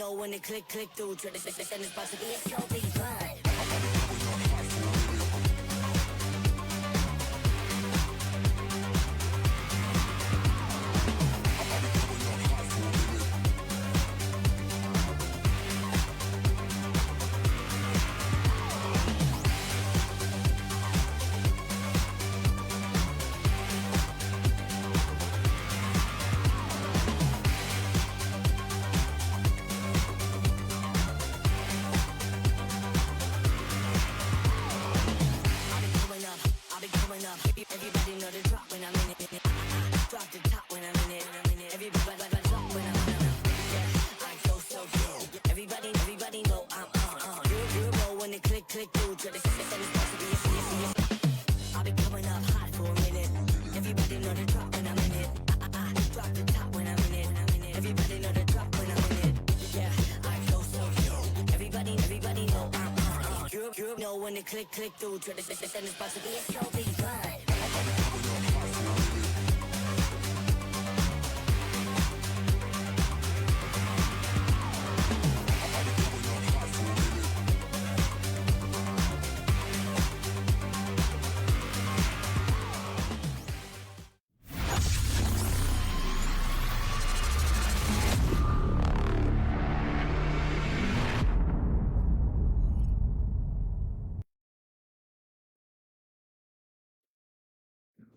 know when it click through. Try to send this about to be a show, be fun. Everybody know the drop when I'm in it. Drop the top when I'm in it. Everybody drop when I'm in it. Yeah, I go so good. Everybody know I'm on. You know when it click through. Try to send this to be a serious. I'll be coming up hot for a minute. Everybody know the drop when I'm in it. Drop the top when I'm in it. Everybody know the drop when I'm in it. Yeah, I go so good. Everybody know I'm on. You know when it click through. Try to send this to be a show, be fun.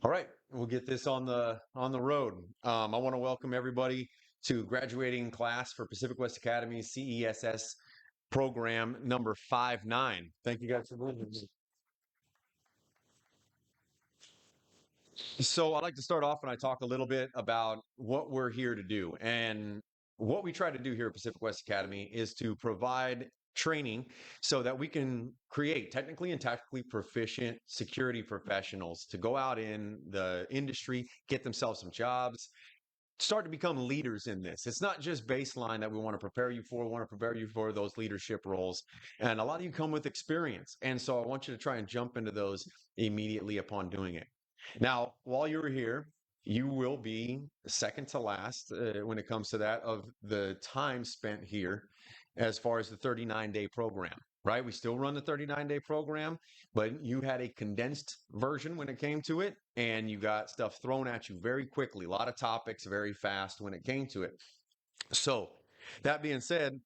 All right, we'll get this on the road. I want to welcome everybody to graduating class for Pacific West Academy CESS program number 59. Thank you guys for being here. So I'd like to start off and I talk a little bit about what we're here to do. And what we try to do here at Pacific West Academy is to provide training so that we can create technically and tactically proficient security professionals to go out in the industry, get themselves some jobs, start to become leaders in this. It's not just baseline that we want to prepare you for. We want to prepare you for those leadership roles. And a lot of you come with experience. And so I want you to try and jump into those immediately upon doing it. Now, while you're here, you will be second to last when it comes to that of the time spent here as far as the 39-day program, right? We still run the 39-day program, but you had a condensed version when it came to it, and you got stuff thrown at you very quickly, a lot of topics very fast when it came to it. So that being said,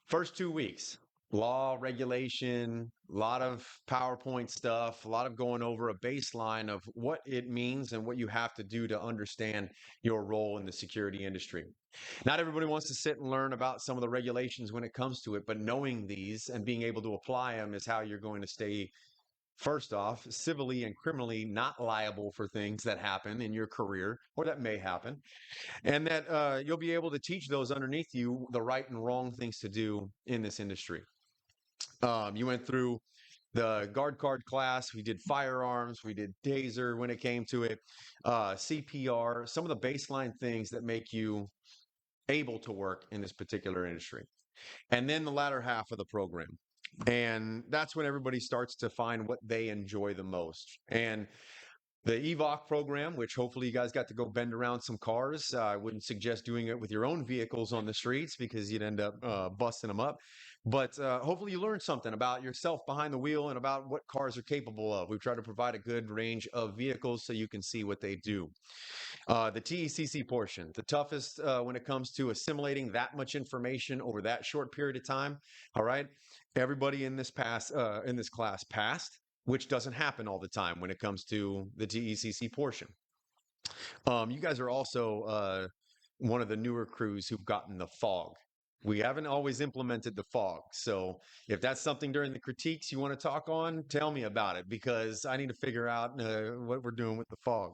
first 2 weeks, law, regulation, a lot of PowerPoint stuff, a lot of going over a baseline of what it means and what you have to do to understand your role in the security industry. Not everybody wants to sit and learn about some of the regulations when it comes to it, but knowing these and being able to apply them is how you're going to stay, first off, civilly and criminally not liable for things that happen in your career or that may happen, and that you'll be able to teach those underneath you the right and wrong things to do in this industry. You went through the guard card class. We did firearms. We did taser when it came to it, CPR, some of the baseline things that make you able to work in this particular industry. And then the latter half of the program. And that's when everybody starts to find what they enjoy the most. And the EVOC program, which hopefully you guys got to go bend around some cars. I wouldn't suggest doing it with your own vehicles on the streets because you'd end up busting them up. But hopefully you learned something about yourself behind the wheel and about what cars are capable of. We've tried to provide a good range of vehicles so you can see what they do. The TECC portion, the toughest when it comes to assimilating that much information over that short period of time. All right. Everybody in this class passed, which doesn't happen all the time when it comes to the TECC portion. You guys are also one of the newer crews who've gotten the fog. We haven't always implemented the fog. So if that's something during the critiques you want to talk on, tell me about it because I need to figure out what we're doing with the fog.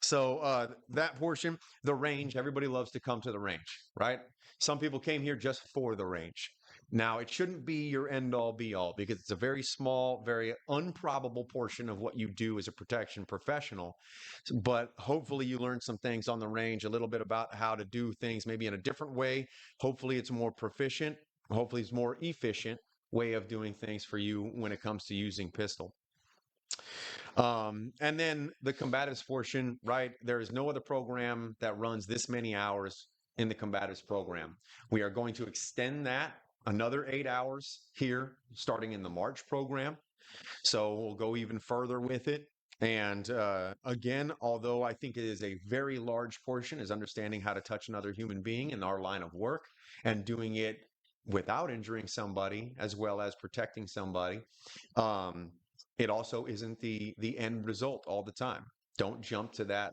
So that portion, the range, everybody loves to come to the range, right? Some people came here just for the range. Now, it shouldn't be your end all be all because it's a very small, very improbable portion of what you do as a protection professional. But hopefully you learn some things on the range, a little bit about how to do things maybe in a different way. Hopefully it's more proficient. Hopefully it's more efficient way of doing things for you when it comes to using pistol. And then the combatives portion, right? There is no other program that runs this many hours in the combatives program. We are going to extend that another 8 hours here, starting in the March program. So we'll go even further with it. And again, although I think it is a very large portion, is understanding how to touch another human being in our line of work and doing it without injuring somebody as well as protecting somebody. Um, it also isn't the end result all the time. Don't jump to that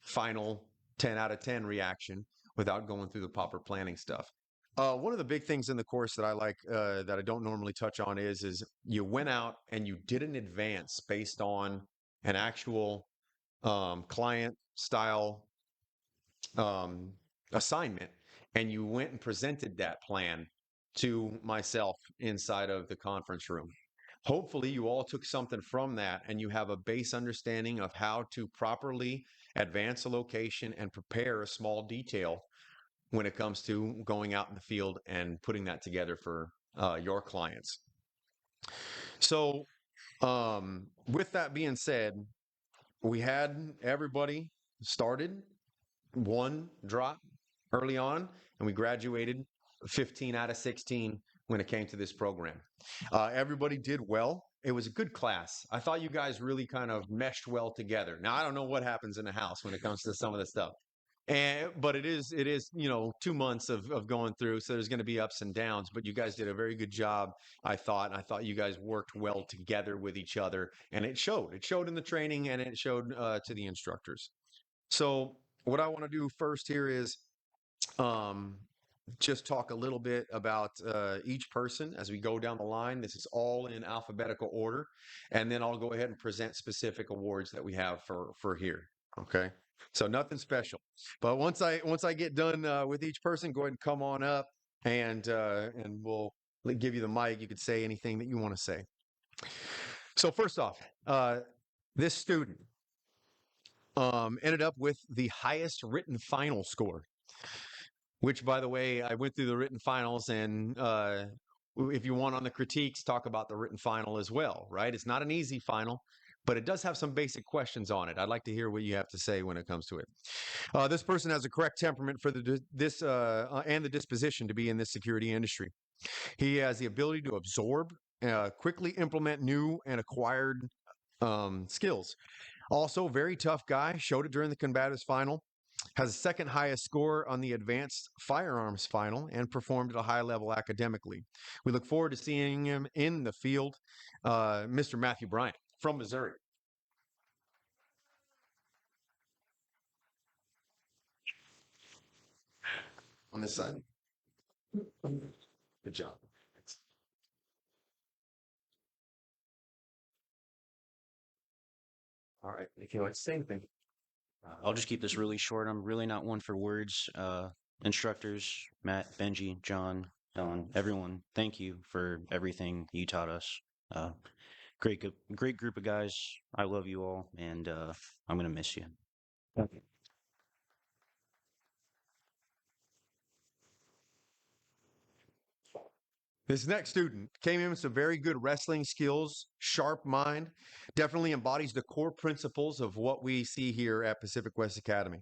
final 10 out of 10 reaction without going through the proper planning stuff. One of the big things in the course that I like that I don't normally touch on is you went out and you did an advance based on an actual client style um, assignment, and you went and presented that plan to myself inside of the conference room. Hopefully, you all took something from that and you have a base understanding of how to properly advance a location and prepare a small detail when it comes to going out in the field and putting that together for your clients. So, with that being said, we had everybody started one drop early on, and we graduated 15 out of 16 when it came to this program. Everybody did well. It was a good class. I thought you guys really kind of meshed well together. Now, I don't know what happens in the house when it comes to some of the stuff. But it is, 2 months of going through. So there's going to be ups and downs, but you guys did a very good job. I thought you guys worked well together with each other, and it showed in the training, and it showed to the instructors. So what I want to do first here is um, just talk a little bit about each person as we go down the line. This is all in alphabetical order, and then I'll go ahead and present specific awards that we have for here. Okay, so nothing special. But once I get done with each person, go ahead and come on up, and we'll give you the mic. You could say anything that you want to say. So first off, this student ended up with the highest written final score, which, by the way, I went through the written finals, and if you want on the critiques, talk about the written final as well, right? It's not an easy final, but it does have some basic questions on it. I'd like to hear what you have to say when it comes to it. This person has a correct temperament for this and the disposition to be in this security industry. He has the ability to absorb, quickly implement new and acquired skills. Also, very tough guy, showed it during the combatives final, has the second highest score on the advanced firearms final, and performed at a high level academically. We look forward to seeing him in the field. Mr. Matthew Bryant from Missouri. On this side. Good job. All right. If you like to say anything. I'll just keep this really short. I'm really not one for words. Instructors, Matt, Benji, John, Don, everyone, thank you for everything you taught us. Great group of guys. I love you all, and I'm gonna miss you. This next student came in with some very good wrestling skills, sharp mind, definitely embodies the core principles of what we see here at Pacific West Academy.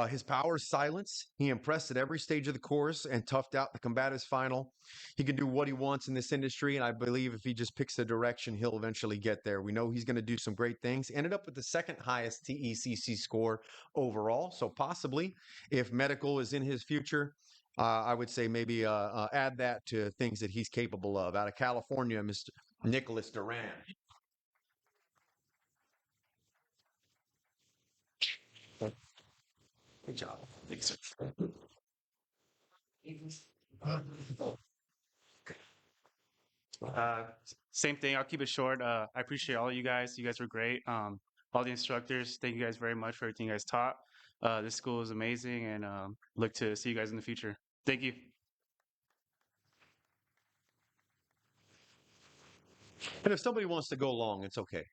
His power is silence. He impressed at every stage of the course and toughed out the combatives final. He can do what he wants in this industry, and I believe if he just picks the direction, he'll eventually get there. We know he's going to do some great things. Ended up with the second highest TECC score overall, so possibly if medical is in his future, I would say maybe add that to things that he's capable of. Out of California, Mr. Nicholas Duran. Good job. Thanks, sir. Same thing. I'll keep it short. I appreciate all you guys. You guys were great. All the instructors, thank you guys very much for everything you guys taught. This school is amazing, and look to see you guys in the future. Thank you. And if somebody wants to go long, it's okay.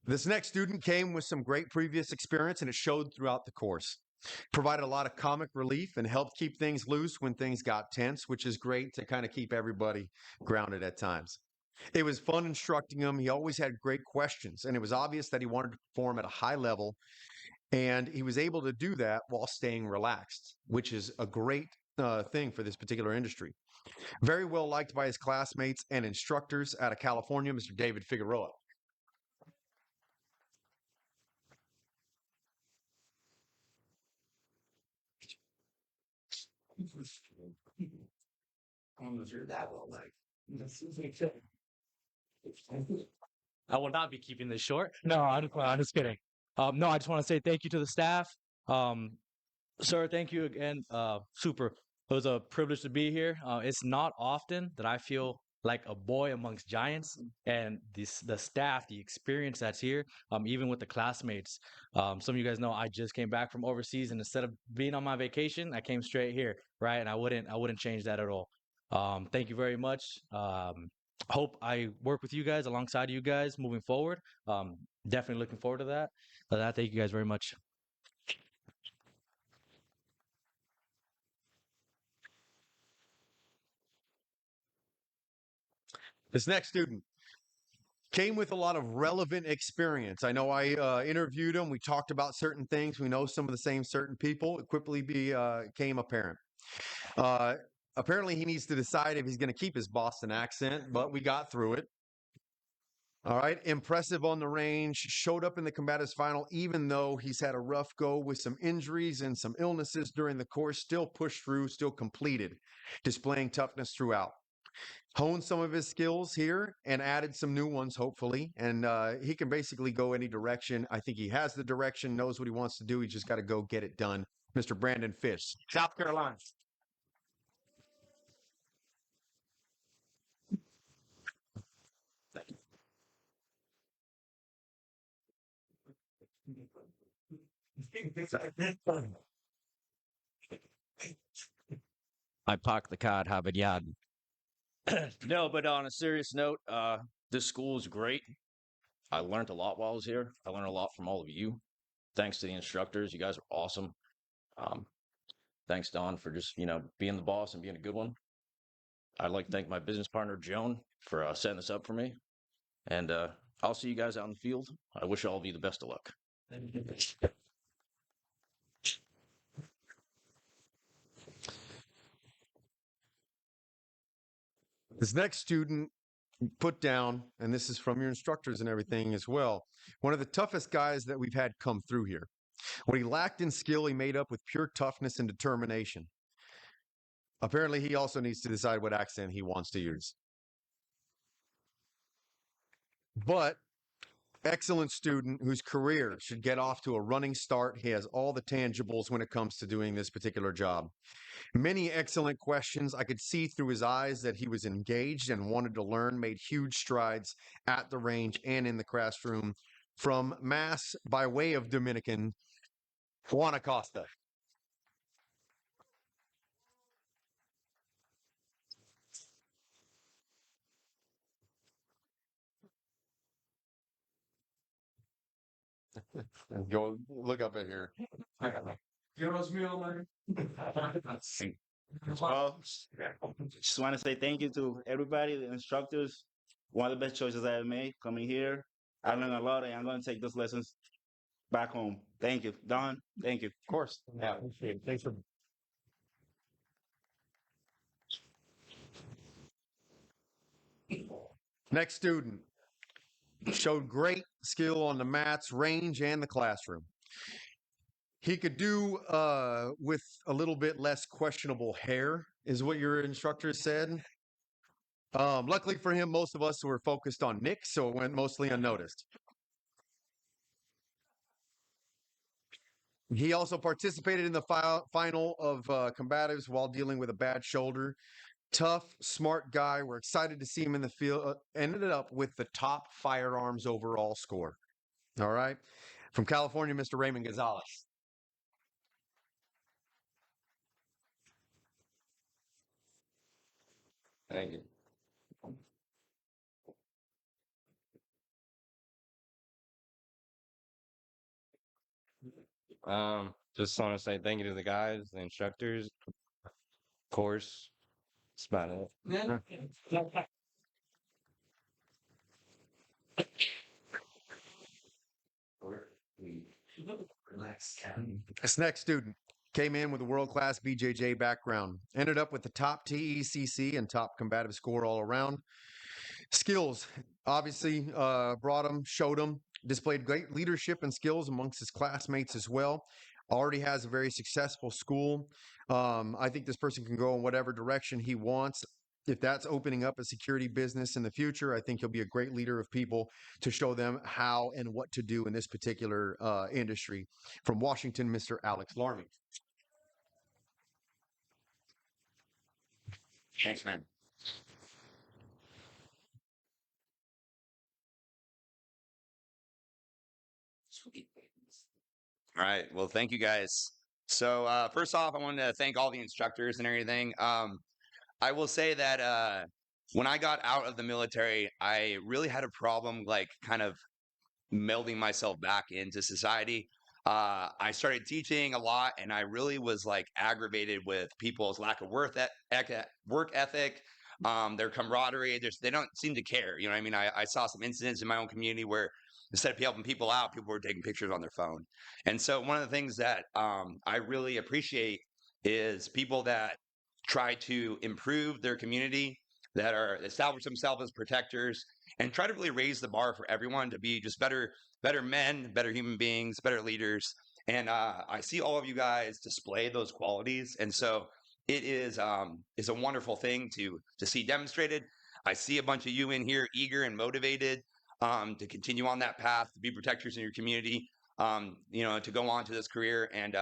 This next student came with some great previous experience, and it showed throughout the course. Provided a lot of comic relief and helped keep things loose when things got tense, which is great to kind of keep everybody grounded at times. It was fun instructing him. He always had great questions, and it was obvious that he wanted to perform at a high level. And he was able to do that while staying relaxed, which is a great thing for this particular industry. Very well liked by his classmates and instructors out of California, Mr. David Figueroa. I will not be keeping this short. No, I'm just kidding. No, I just want to say thank you to the staff. Um, Sir, thank you again. Super. It was a privilege to be here. It's not often that I feel like a boy amongst giants, and the staff, the experience that's here, even with the classmates. Some of you guys know I just came back from overseas, and instead of being on my vacation, I came straight here, right? And I wouldn't change that at all. Thank you very much. Hope I work with you guys alongside you guys moving forward. Definitely looking forward to that. Thank you guys very much. This next student came with a lot of relevant experience. I know I interviewed him. We talked about certain things. We know some of the same certain people. It quickly became apparent. Apparently, he needs to decide if he's going to keep his Boston accent, but we got through it. All right. Impressive on the range. Showed up in the combatives final, even though he's had a rough go with some injuries and some illnesses during the course. Still pushed through, still completed, displaying toughness throughout. Honed some of his skills here and added some new ones, hopefully. And he can basically go any direction. I think he has the direction, knows what he wants to do. He just got to go get it done. Mr. Brandon Fish, South Carolina. I parked the car at Harvard Yard. No, but on a serious note, this school is great. I learned a lot while I was here. I learned a lot from all of you. Thanks to the instructors. You guys are awesome. Um, thanks, Don, for just, being the boss and being a good one. I'd like to thank my business partner, Joan, for setting this up for me. And I'll see you guys out in the field. I wish all of you the best of luck. This next student put down, and this is from your instructors and everything as well, one of the toughest guys that we've had come through here. What he lacked in skill, he made up with pure toughness and determination. Apparently, he also needs to decide what accent he wants to use. But excellent student whose career should get off to a running start. He has all the tangibles when it comes to doing this particular job. Many excellent questions. I could see through his eyes that he was engaged and wanted to learn, made huge strides at the range and in the classroom. From Mass by way of Dominican, Juan Acosta. Go look up at here. Well, just want to say thank you to everybody, the instructors. One of the best choices I ever made coming here. I learned a lot, and I'm going to take those lessons back home. Thank you, Don. Thank you. Of course. Yeah. Thanks for. Next student showed great skill on the mats, range, and the classroom. He could do with a little bit less questionable hair, is what your instructor said. Luckily for him, most of us were focused on Nick, so it went mostly unnoticed. He also participated in the final of combatives while dealing with a bad shoulder. Tough, smart guy. We're excited to see him in the field. Ended up with the top firearms overall score. All right. From California, Mr. Raymond Gonzalez. Thank you. Just want to say thank you to the guys, the instructors, of course. That's about it. This next student came in with a world-class BJJ background, ended up with the top TECC and top combative score all around. Skills, obviously, brought him, showed him, displayed great leadership and skills amongst his classmates as well. Already has a very successful school. I think this person can go in whatever direction he wants. If that's opening up a security business in the future, I think he'll be a great leader of people to show them how and what to do in this particular industry. From Washington, Mr. Alex Larmy. Thanks, man. All right. Well, thank you guys. So first off, I wanted to thank all the instructors and everything. I will say that when I got out of the military, I really had a problem, like, kind of melding myself back into society. I started teaching a lot, and I really was like aggravated with people's lack of work ethic, their camaraderie. They don't seem to care. You know what I mean? I saw some incidents in my own community where instead of helping people out, people were taking pictures on their phone. And so one of the things that I really appreciate is people that try to improve their community, that are establish themselves as protectors, and try to really raise the bar for everyone to be just better men, better human beings, better leaders. And I see all of you guys display those qualities, and so it is a wonderful thing to see demonstrated. I see a bunch of you in here eager and motivated to continue on that path, to be protectors in your community, to go on to this career, and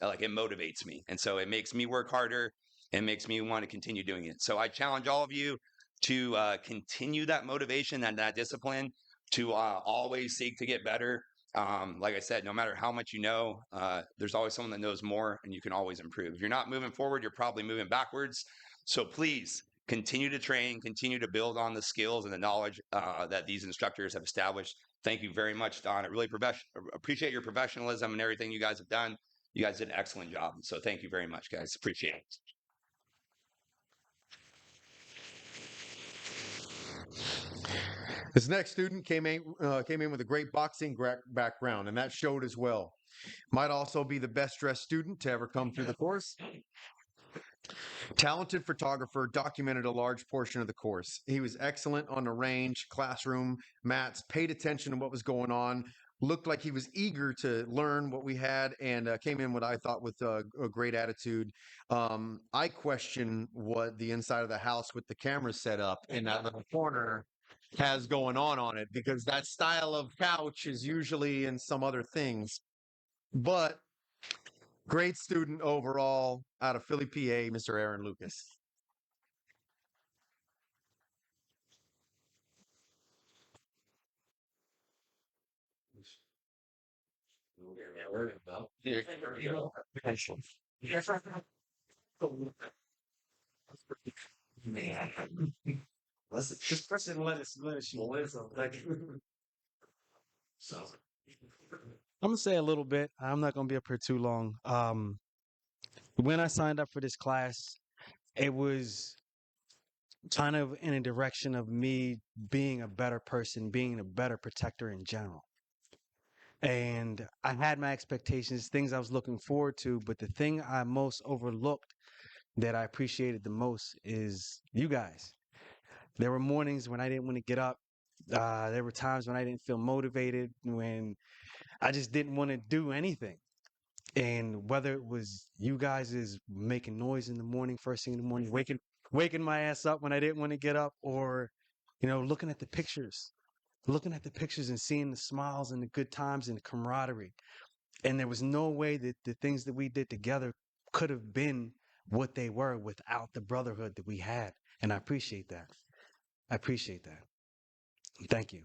like, it motivates me, and so it makes me work harder and makes me want to continue doing it. So I challenge all of you to continue that motivation and that discipline, to always seek to get better. Like I said, no matter how much you know, there's always someone that knows more, and you can always improve. If you're not moving forward, you're probably moving backwards. So please continue to train, continue to build on the skills and the knowledge that these instructors have established. Thank you very much, Don. I really appreciate your professionalism and everything you guys have done. You guys did an excellent job. So thank you very much, guys. Appreciate it. This next student came in with a great boxing background, and that showed as well. Might also be the best dressed student to ever come through the course. Talented photographer, documented a large portion of the course. He was excellent on the range, classroom, mats, paid attention to what was going on, looked like he was eager to learn what we had, and came in what I thought with a great attitude. I question what the inside of the house with the camera set up in that little corner has going on it, because that style of couch is usually in some other things. But great student overall out of Philly, PA, Mr. Aaron Lucas. Let's just press it and let it So I'm gonna say a little bit. I'm not gonna be up here too long. When I signed up for this class, it was kind of in a direction of me being a better person, being a better protector in general. And I had my expectations, things I was looking forward to, but the thing I most overlooked that I appreciated the most is you guys. There were mornings when I didn't want to get up. There were times when I didn't feel motivated, when I just didn't want to do anything. And whether it was you guys is making noise in the morning, first thing in the morning, waking my ass up when I didn't want to get up, or looking at the pictures and seeing the smiles and the good times and the camaraderie. And there was no way that the things that we did together could have been what they were without the brotherhood that we had. And I appreciate that. Thank you.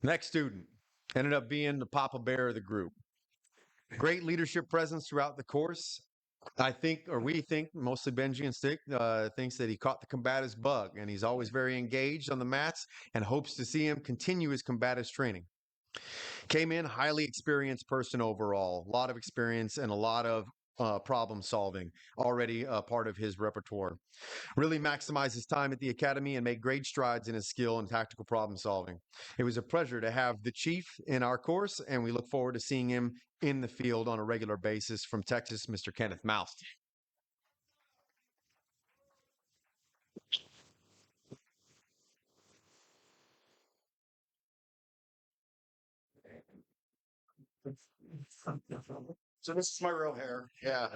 Next student ended up being the Papa Bear of the group. Great leadership presence throughout the course. I think, or we think, mostly Benji and Stick, thinks that he caught the combatives bug, and he's always very engaged on the mats and hopes to see him continue his combatives training. Came in highly experienced person overall, a lot of experience and a lot of problem solving, already part of his repertoire. Really maximized his time at the academy and made great strides in his skill and tactical problem solving. It was a pleasure to have the chief in our course, and we look forward to seeing him in the field on a regular basis. From Texas, Mr. Kenneth Mouse. So this is my real hair. Yeah.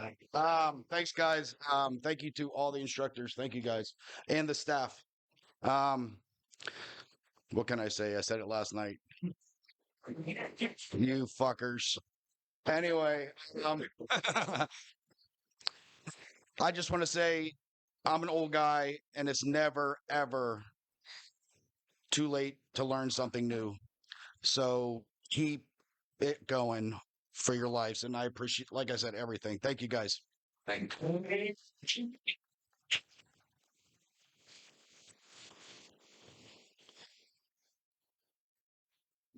Thanks guys. Thank you to all the instructors. Thank you guys and the staff. Um, what can I say? I said it last night. You fuckers. Anyway, I just want to say I'm an old guy and it's never ever too late to learn something new. So keep it going for your lives. And I appreciate, like I said, everything. Thank you guys. Thank you.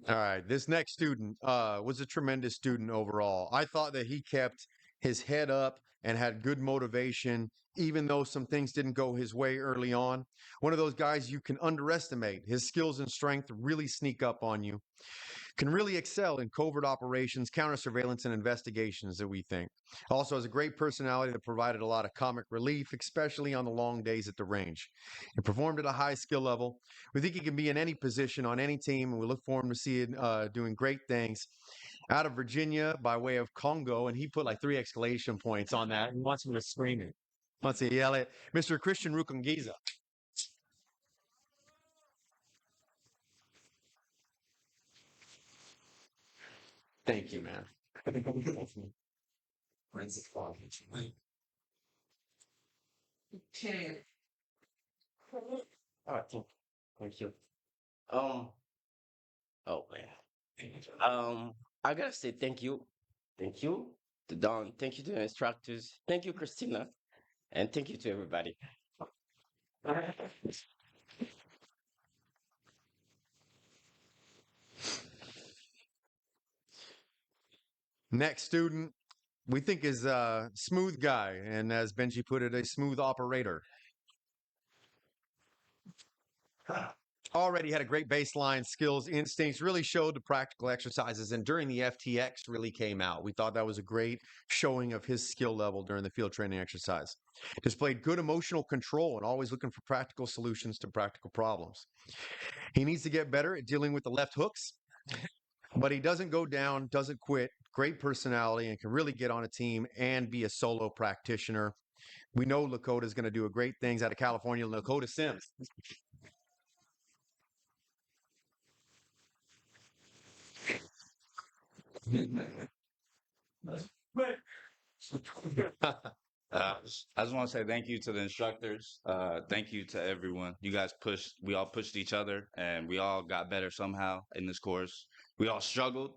All right, this next student was a tremendous student overall. I thought that he kept his head up and had good motivation, even though some things didn't go his way early on. One of those guys you can underestimate. His skills and strength really sneak up on you. Can really excel in covert operations, counter surveillance, and investigations that we think. Also has a great personality that provided a lot of comic relief, especially on the long days at the range. He performed at a high skill level. We think he can be in any position on any team, and we look forward to see it doing great things. Out of Virginia by way of Congo, and he put like 3 exclamation points on that. He wants me to scream it. Let's see, yell it. Mr. Christian Rukungiza. Thank you, man. Okay. All right, thank you. Um, oh man. I gotta say thank you to Don, thank you to the instructors, thank you, Christina, and thank you to everybody. Next student we think is a smooth guy, and as Benji put it, a smooth operator. Already had a great baseline skills, instincts, really showed the practical exercises, and during the FTX really came out. We thought that was a great showing of his skill level during the field training exercise. Displayed good emotional control and always looking for practical solutions to practical problems. He needs to get better at dealing with the left hooks, but he doesn't go down, doesn't quit. Great personality and can really get on a team and be a solo practitioner. We know Lakota is going to do great things out of California. Lakota Sims. I just want to say thank you to the instructors. Thank you to everyone. You guys we all pushed each other, and we all got better somehow in this course. We all struggled,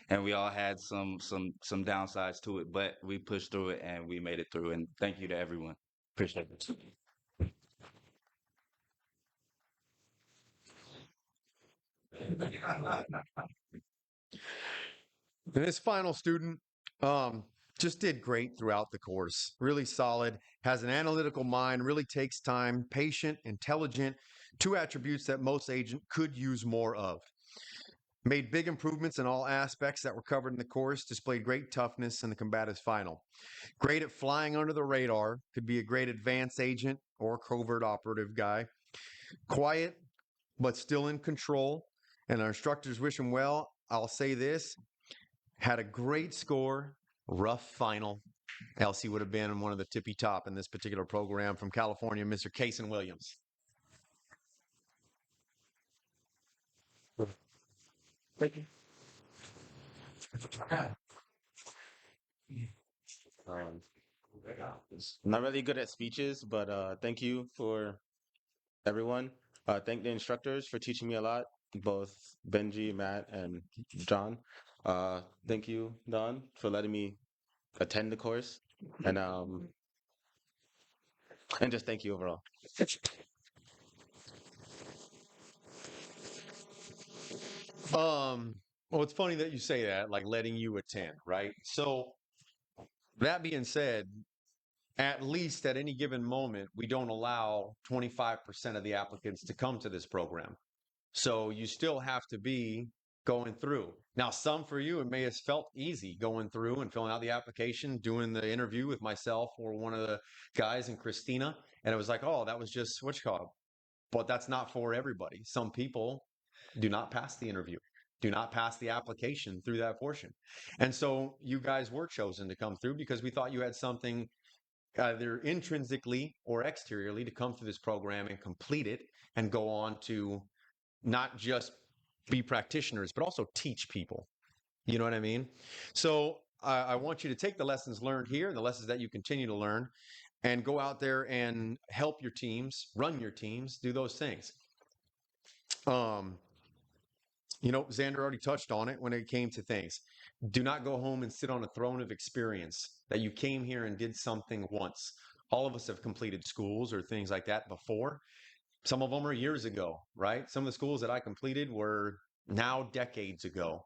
and we all had some downsides to it, but we pushed through it and we made it through. And thank you to everyone. Appreciate it. And this final student just did great throughout the course. Really solid, has an analytical mind, really takes time, patient, intelligent, 2 attributes that most agent could use more of. Made big improvements in all aspects that were covered in the course, displayed great toughness in the combative final. Great at flying under the radar, could be a great advance agent or covert operative guy. Quiet, but still in control. And our instructors wish him well. I'll say this, had a great score, rough final. Else he would have been one of the tippy top in this particular program. From California, Mr. Cason Williams. Thank you. Um, Not really good at speeches, but thank you for everyone. Thank the instructors for teaching me a lot, both Benji, Matt, and John. Thank you, Don, for letting me attend the course, and just thank you overall. Well, it's funny that you say that, like letting you attend, right? So That being said, at least at any given moment, we don't allow 25% of the applicants to come to this program. So you still have to be going through. Now, some for you, it may have felt easy going through and filling out the application, doing the interview with myself or one of the guys and Christina. And it was like, oh, that was just what you call it. But that's not for everybody. Some people do not pass the interview, do not pass the application through that portion. And so you guys were chosen to come through because we thought you had something either intrinsically or exteriorly to come through this program and complete it and go on to not just be practitioners, but also teach people. You know what I mean? So I want you to take the lessons learned here and the lessons that you continue to learn and go out there and help your teams, run your teams, do those things. Xander already touched on it when it came to things. Do not go home and sit on a throne of experience that you came here and did something once. All of us have completed schools or things like that before. Some of them are years ago, right? Some of the schools that I completed were now decades ago.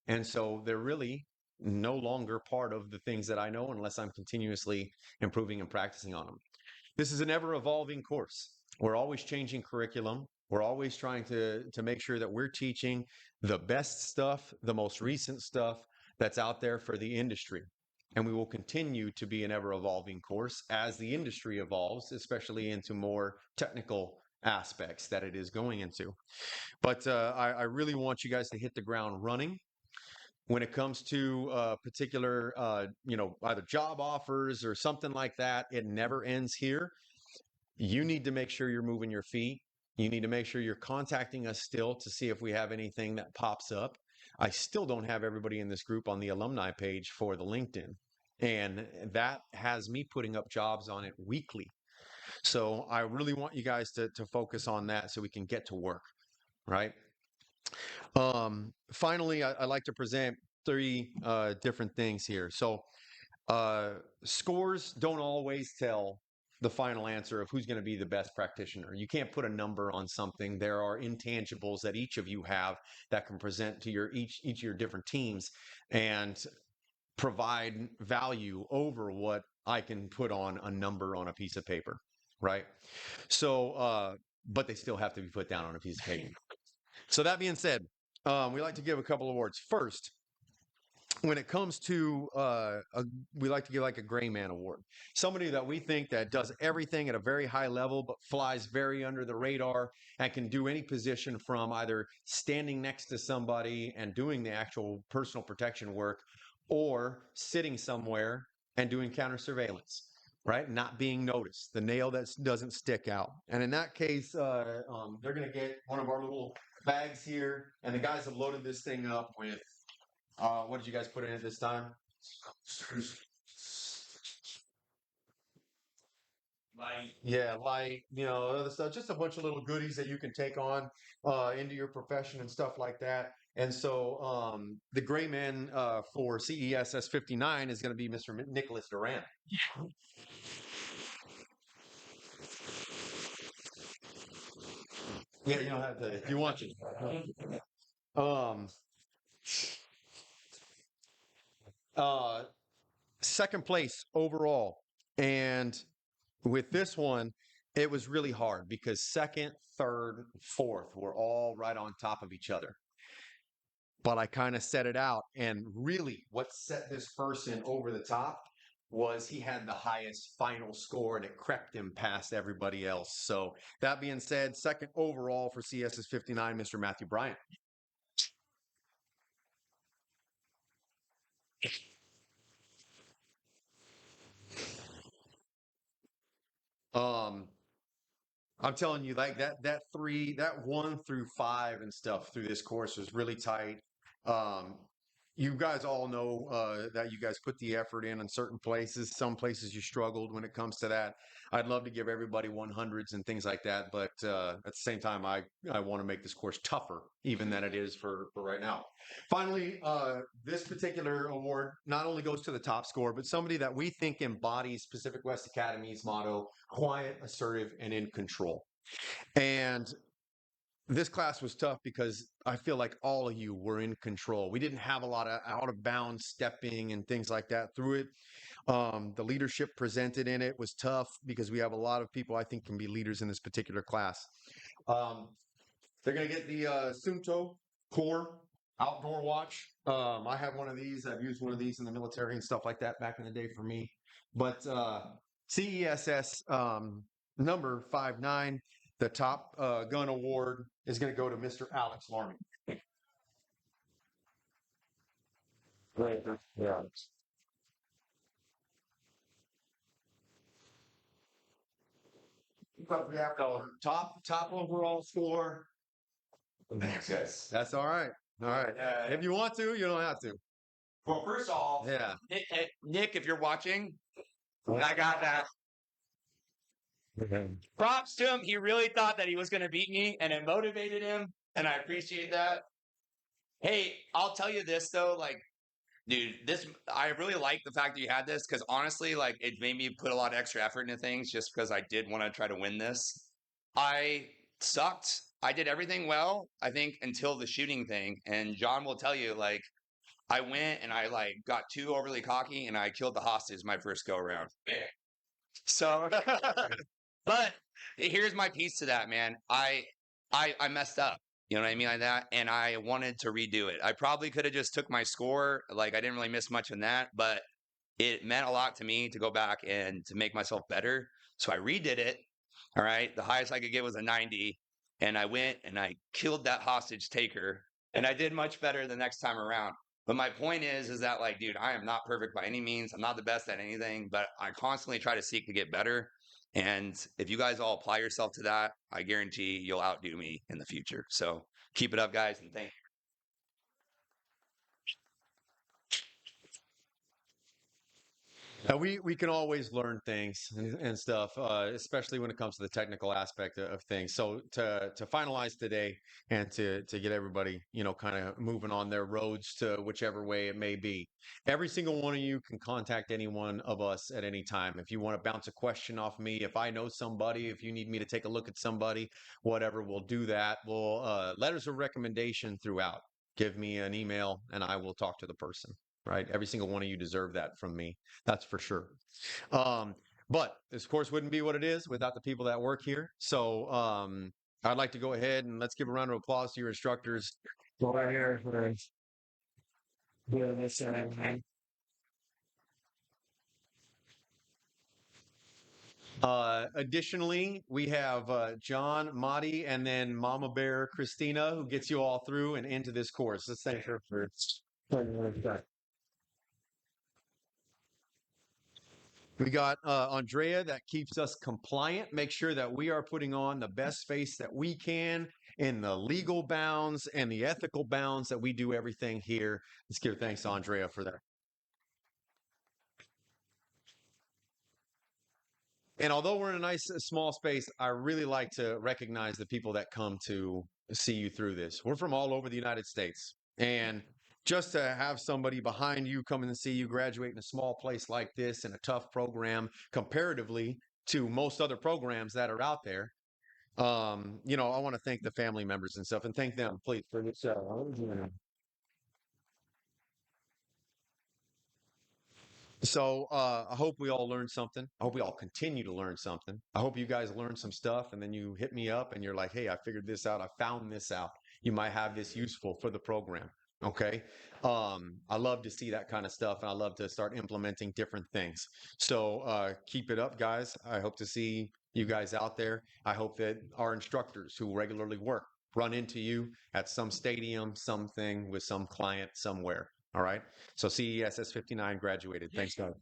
And so they're really no longer part of the things that I know unless I'm continuously improving and practicing on them. This is an ever evolving course. We're always changing curriculum. We're always trying to make sure that we're teaching the best stuff, the most recent stuff that's out there for the industry. And we will continue to be an ever evolving course as the industry evolves, especially into more technical aspects that it is going into. But I really want you guys to hit the ground running. When it comes to particular, either job offers or something like that, it never ends here. You need to make sure you're moving your feet. You need to make sure you're contacting us still to see if we have anything that pops up. I still don't have everybody in this group on the alumni page for the LinkedIn. And that has me putting up jobs on it weekly. So I really want you guys to focus on that so we can get to work, right? Finally, I like to present three different things here. So scores don't always tell the final answer of who's going to be the best practitioner. You can't put a number on something. There are intangibles that each of you have that can present to your each of your different teams and provide value over what I can put on a number on a piece of paper, right? So, but they still have to be put down on a piece of paper. So that being said, we like to give a couple awards. First, when it comes to we like to give like a gray man award, somebody that we think that does everything at a very high level but flies very under the radar and can do any position from either standing next to somebody and doing the actual personal protection work or sitting somewhere and doing counter surveillance, right? Not being noticed, the nail that doesn't stick out. And in that case, they're going to get one of our little bags here, and the guys have loaded this thing up with what did you guys put in it this time? Light. Yeah, light, other stuff, just a bunch of little goodies that you can take on into your profession and stuff like that. And so the gray man for CESS 59 is going to be Mr. Nicholas Duran. Yeah, you don't have to if you want to. Second place overall. And with this one, it was really hard because second, third, fourth were all right on top of each other. But I kind of set it out. And really, what set this person over the top was he had the highest final score and it crept him past everybody else. So, that being said, second overall for CESS 59, Mr. Matthew Bryant. I'm telling you, like that 1 through 5 and stuff through this course was really tight. Um, you guys all know that you guys put the effort in certain places. Some places you struggled when it comes to that. I'd love to give everybody 100s and things like that, but at the same time, I want to make this course tougher even than it is for right now. Finally, this particular award not only goes to the top score, but somebody that we think embodies Pacific West Academy's motto: quiet, assertive, and in control. And this class was tough because I feel like all of you were in control. We didn't have a lot of out of bounds stepping and things like that through it. The leadership presented in it was tough because we have a lot of people I think can be leaders in this particular class. They're going to get the Sunto Core outdoor watch. I have one of these. I've used one of these in the military and stuff like that back in the day for me. But CESS number 59, the top gun award is going to go to Mr. Alex Larmy. Right. Yeah. But we have top overall score. Thanks, guys. That's all right. All right. If you want to, you don't have to. Well, first off, Yeah. Nick, if you're watching, I got that. Props to him. He really thought that he was going to beat me, and it motivated him, and I appreciate that. Hey, I'll tell you this though, like, dude, I really like the fact that you had this because honestly, like, it made me put a lot of extra effort into things just because I did want to try to win this. I sucked. I did everything well, I think, until the shooting thing. And John will tell you, like, I went and I like got too overly cocky and I killed the hostage my first go around. So, but here's my piece to that, man. I messed up. You know what I mean, like that, and I wanted to redo it. I probably could have just took my score. Like I didn't really miss much in that, but it meant a lot to me to go back and to make myself better. So I redid it. All right, the highest I could get was a 90, and I went and I killed that hostage taker, and I did much better the next time around. But my point is that like, dude, I am not perfect by any means. I'm not the best at anything, but I constantly try to seek to get better. And if you guys all apply yourself to that, I guarantee you'll outdo me in the future. So keep it up, guys, and thank you. We can always learn things and stuff, especially when it comes to the technical aspect of things. So to finalize today and to get everybody, you know, kind of moving on their roads to whichever way it may be, every single one of you can contact any one of us at any time. If you want to bounce a question off me, if I know somebody, if you need me to take a look at somebody, whatever, we'll do that. We'll letters of recommendation throughout. Give me an email and I will talk to the person. Right? Every single one of you deserve that from me. That's for sure. But this course wouldn't be what it is without the people that work here. So I'd like to go ahead and let's give a round of applause to your instructors. Go right here for doing this. Additionally, we have John, Madi, and then Mama Bear Christina, who gets you all through and into this course. Let's thank her for We got Andrea that keeps us compliant, make sure that we are putting on the best face that we can in the legal bounds and the ethical bounds that we do everything here. Let's give thanks to Andrea for that. And although we're in a nice small space, I really like to recognize the people that come to see you through this. We're from all over the United States. And just to have somebody behind you coming to see you graduate in a small place like this in a tough program comparatively to most other programs that are out there, you know, I want to thank the family members and stuff and thank them, please, for this. So I hope we all learned something. I hope we all continue to learn something. I hope you guys learn some stuff and then you hit me up and you're like, hey, I figured this out. I found this out. You might have this useful for the program. Okay. I love to see that kind of stuff and I love to start implementing different things. So keep it up, guys. I hope to see you guys out there. I hope that our instructors who regularly work run into you at some stadium, something with some client somewhere. All right. So CESS 59 graduated. Thanks, God.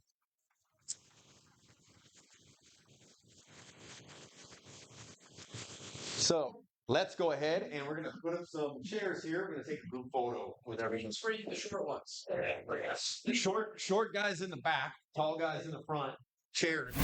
So let's go ahead and we're going to put up some chairs here. We're going to take a group photo with everyone. It's for the short ones. Short guys in the back, tall guys in the front, chairs.